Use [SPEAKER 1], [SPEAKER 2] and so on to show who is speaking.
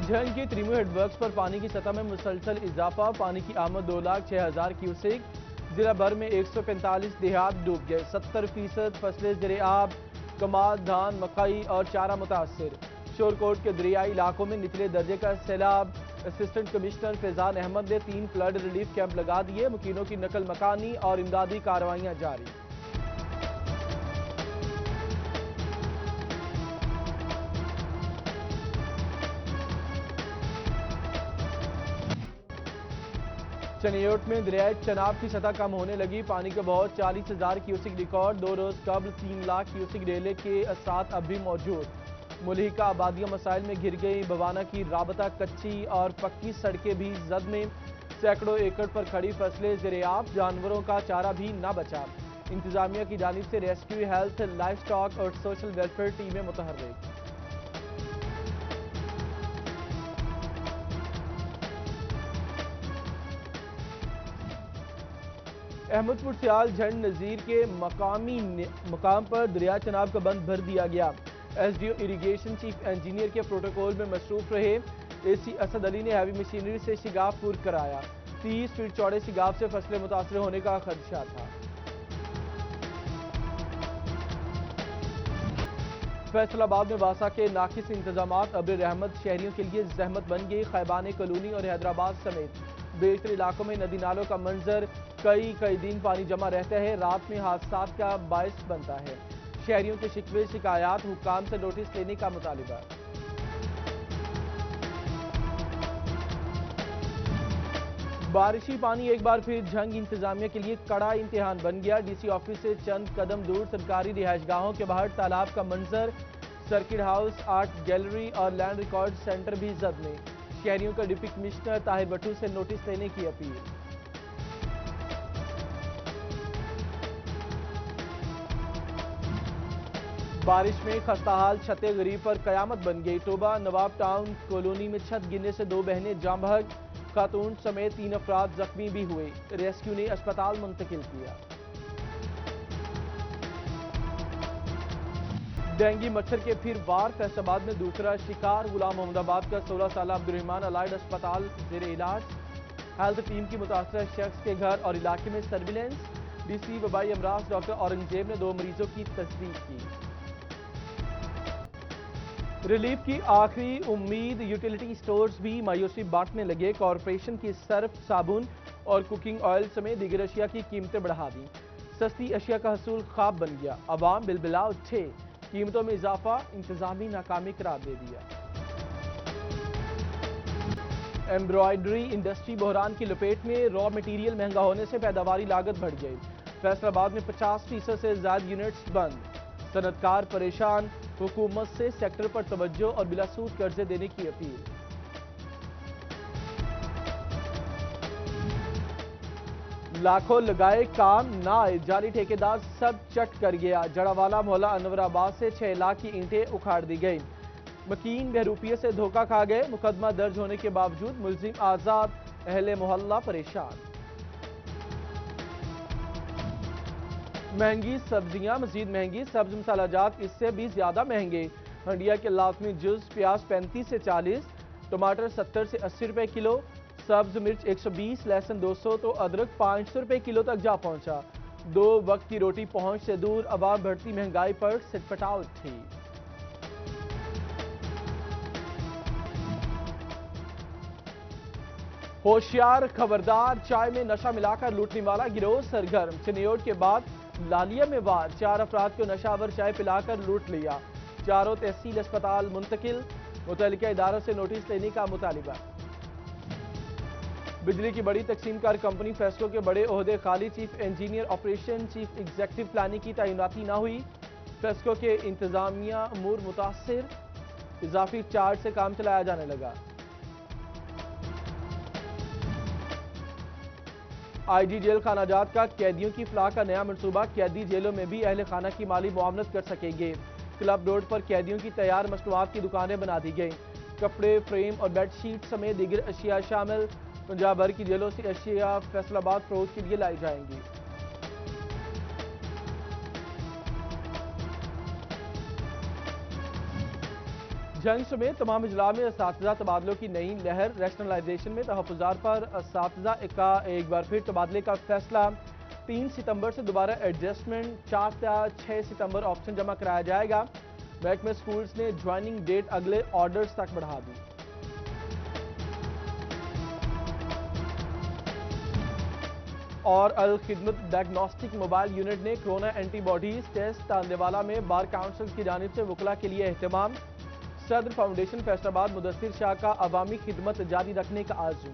[SPEAKER 1] झंग के त्रिमु हेडवर्क्स पर पानी की सतह में मुसलसल इजाफा, पानी की आमद 2,06,000 क्यूसेक। जिला भर में 145 देहात डूब गए, 70% फसलें ज़ेरे-आब, कमाद, धान, मकई और चारा मुतासर। शोरकोट के दरियाई इलाकों में निचले दर्जे का सैलाब। असिस्टेंट कमिश्नर फैजान अहमद ने 3 फ्लड रिलीफ कैंप लगा दिए, मुकीनों की नकल मकानी और इमदादी कार्रवाइयाँ जारी। चनियोट में दरियाए चनाब की सतह कम होने लगी, पानी का बहाव 40,000 क्यूसिक रिकॉर्ड। 2 रोज कबल 3 लाख क्यूसिक रेले के असरात अब भी मौजूद। मुल्हिका आबादियां मसाइल में घिर गई, बवाना की राबता कच्ची और पक्की सड़कें भी जद में। सैकड़ों एकड़ पर खड़ी फसलें ज़ेरे-आब, जानवरों का चारा भी न बचा। इंतजामिया की जानिब से रेस्क्यू, हेल्थ, लाइफ स्टॉक और सोशल वेलफेयर टीमें मुतहर्रिक। अहमदपुर सियाल झंड नज़ीर के मकाम पर दरिया चनाब का बंद भर दिया गया। एसडीओ इरिगेशन चीफ इंजीनियर के प्रोटोकॉल में मसरूफ रहे। एसी असद अली ने हैवी मशीनरी से शिगाफ पूर कराया। 30 फीट चौड़े शिगाफ से फसलें मुतासर होने का खदशा था। फैसलाबाद में वासा के नाकिस इंतजामात अब्र रहमत शहरियों के लिए जहमत बन गई। खैबान कॉलोनी और हैदराबाद समेत बेशतर इलाकों में नदी नालों का मंजर, कई दिन पानी जमा रहता है, रात में हादसात का बायस बनता है। शहरियों के शिकवे शिकायत, हुक्काम से नोटिस लेने का मुतालिबा। बारिशी पानी एक बार फिर झंग इंतजामिया के लिए कड़ा इम्तिहान बन गया। डीसी ऑफिस से चंद कदम दूर सरकारी रिहायशगाहों के बाहर तालाब का मंजर, सर्किट हाउस, आर्ट गैलरी और लैंड रिकॉर्ड सेंटर भी जद में। शहरियों का डिप्टी कमिश्नर ताहिर भट्टू से नोटिस लेने की अपील। बारिश में खस्ताहाल छते गरीब पर कयामत बन गई। टोबा नवाब टाउन कॉलोनी में छत गिरने से 2 बहनें जाम बहक, खातून समेत 3 अफराद जख्मी भी हुए। रेस्क्यू ने अस्पताल मुंतकिल किया। डेंगू मच्छर के फिर वार, फैसलाबाद में दूसरा शिकार। गुलाम मोहम्मदाबाद का 16 साल अब्दुर्रहमान अलाइड अस्पताल जेर इलाज। हेल्थ टीम की मुतासरा शख्स के घर और इलाके में सर्विलेंस। डीसी वबाई अमराज डॉक्टर औरंगजेब ने 2 मरीजों की तस्दीक की। रिलीफ की आखिरी उम्मीद, यूटिलिटी स्टोर्स भी मायूसी बांटने लगे। कॉरपोरेशन की सर्फ, साबुन और कुकिंग ऑयल समेत दीगर अशिया की कीमतें बढ़ा दी। सस्ती अशिया का हसूल ख्वाब बन गया, अवाम बिलबिला उठे। कीमतों में इजाफा इंतजामी नाकामी करार दे दिया। एम्ब्रॉयडरी इंडस्ट्री बहरान की लपेट में, रॉ मटेरियल महंगा होने से पैदावारी लागत बढ़ गई। फैसलाबाद में 50% से ज्यादा यूनिट्स बंद, सनतकार परेशान। हुकूमत से सेक्टर पर तवज्जो और बिलासूद कर्जे देने की अपील। लाखों लगाए काम ना आए, जाली ठेकेदार सब चट कर गया। जड़ावाला मोहल्ला अनवराबाद से 6 लाख की ईंटें उखाड़ दी गई। मकीन बहरूपिये से धोखा खा गए, मुकदमा दर्ज होने के बावजूद मुलजिम आजाद, अहले मोहल्ला परेशान। महंगी सब्जियां मजीद महंगी, सब्ज मसालाजात इससे भी ज्यादा महंगे। हंडिया के लाजमी जुज प्याज 35 से 40, टमाटर 70 से 80 रुपए किलो, सब्ज मिर्च 120, लहसुन 200 तो अदरक 500 रुपए किलो तक जा पहुंचा। 2 वक्त की रोटी पहुंच से दूर, अवाम बढ़ती महंगाई पर सिटपटा उठी। होशियार खबरदार, चाय में नशा मिलाकर लूटने वाला गिरोह सरगर्म। चिन्योट के बाद लालिया में वार, 4 अफराद को नशावर चाय पिलाकर लूट लिया। चारों तहसील अस्पताल मुंतकिल, मुतल्लिका इदारों से नोटिस लेने का मुतालिबा। बिजली की बड़ी तकसीम कार कंपनी फैसलों के बड़े ओहदे खाली, chief engineer operation, chief executive planning की तैनाती न हुई। फैसलों के इंतजामिया अमूर मुतासिर, इजाफी चार्ज से काम चलाया जाने लगा। आईजी जेल खानाजात का कैदियों की फलाह का नया मनसूबा, कैदी जेलों में भी अहले खाना की माली मुआवनत कर सकेंगे। क्लब रोड पर कैदियों की तैयार मसनूआत की दुकानें बना दी गई। कपड़े, फ्रेम और बेडशीट समेत दीगर अशिया शामिल। पंजाब भर की जेलों से अशिया फैसलाबाद फरोख्त के लिए लाई जाएंगी। जंग समेत तमाम अजला में असातिज़ा तबादलों की नई लहर। रैशनलाइजेशन में तहफ़्फ़ुज़ात पर असातिज़ा का एक बार फिर तबादले का फैसला। 3 सितंबर से दोबारा एडजस्टमेंट, 4 या 6 सितंबर ऑप्शन जमा कराया जाएगा। महकमे स्कूल्स ने ज्वाइनिंग डेट अगले ऑर्डर्स तक बढ़ा दी। और अल खिदमत डायग्नोस्टिक मोबाइल यूनिट ने कोरोना एंटीबॉडीज टेस्ट तांदेवाला में बार काउंसिल की जानिब से वकला के लिए एहतमाम। सदर फाउंडेशन फैसलाबाद मुदस्सिर शाह का अवामी खिदमत जारी रखने का आज़म।